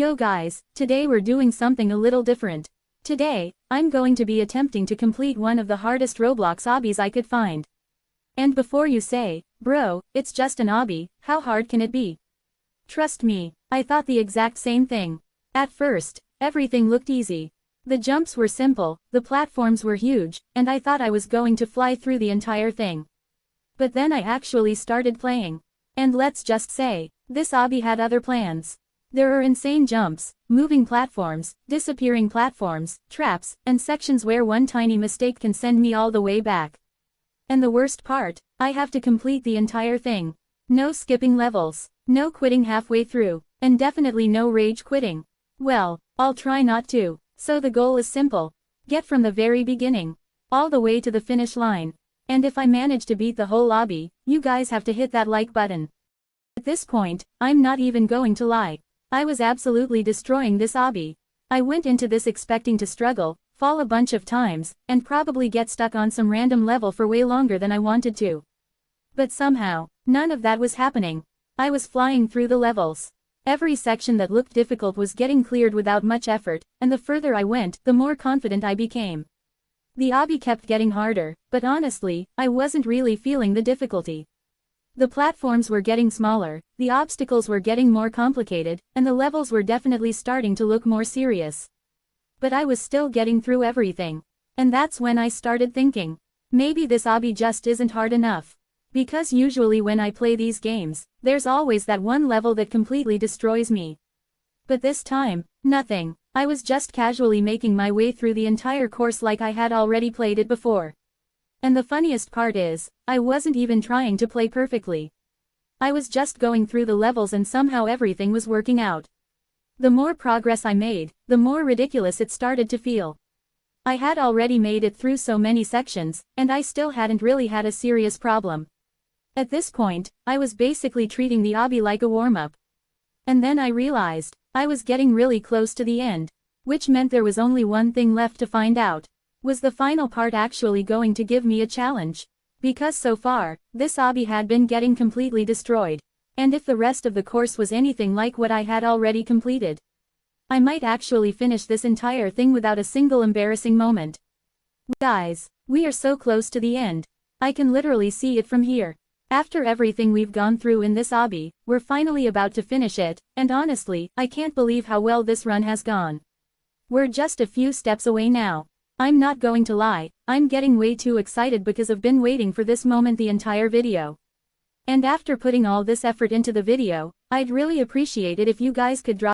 Yo guys, today we're doing something a little different. Today, I'm going to be attempting to complete one of the hardest Roblox obbies I could find. And before you say, bro, it's just an obby, how hard can it be? Trust me, I thought the exact same thing. At first, everything looked easy. The jumps were simple, the platforms were huge, and I thought I was going to fly through the entire thing. But then I actually started playing. And let's just say, this obby had other plans. There are insane jumps, moving platforms, disappearing platforms, traps, and sections where one tiny mistake can send me all the way back. And the worst part, I have to complete the entire thing. No skipping levels, no quitting halfway through, and definitely no rage quitting. Well, I'll try not to. So the goal is simple. Get from the very beginning, all the way to the finish line. And if I manage to beat the whole obby, you guys have to hit that like button. At this point, I'm not even going to lie. I was absolutely destroying this obby. I went into this expecting to struggle, fall a bunch of times, and probably get stuck on some random level for way longer than I wanted to. But somehow, none of that was happening. I was flying through the levels. Every section that looked difficult was getting cleared without much effort, and the further I went, the more confident I became. The obby kept getting harder, but honestly, I wasn't really feeling the difficulty. The platforms were getting smaller, the obstacles were getting more complicated, and the levels were definitely starting to look more serious. But I was still getting through everything. And that's when I started thinking, maybe this obby just isn't hard enough. Because usually when I play these games, there's always that one level that completely destroys me. But this time, nothing. I was just casually making my way through the entire course like I had already played it before. And the funniest part is, I wasn't even trying to play perfectly. I was just going through the levels and somehow everything was working out. The more progress I made, the more ridiculous it started to feel. I had already made it through so many sections, and I still hadn't really had a serious problem. At this point, I was basically treating the obby like a warm-up. And then I realized, I was getting really close to the end, which meant there was only one thing left to find out. Was the final part actually going to give me a challenge? Because so far, this obby had been getting completely destroyed. And if the rest of the course was anything like what I had already completed, I might actually finish this entire thing without a single embarrassing moment. Guys, we are so close to the end. I can literally see it from here. After everything we've gone through in this obby, we're finally about to finish it, and honestly, I can't believe how well this run has gone. We're just a few steps away now. I'm not going to lie, I'm getting way too excited because I've been waiting for this moment the entire video. And after putting all this effort into the video, I'd really appreciate it if you guys could drop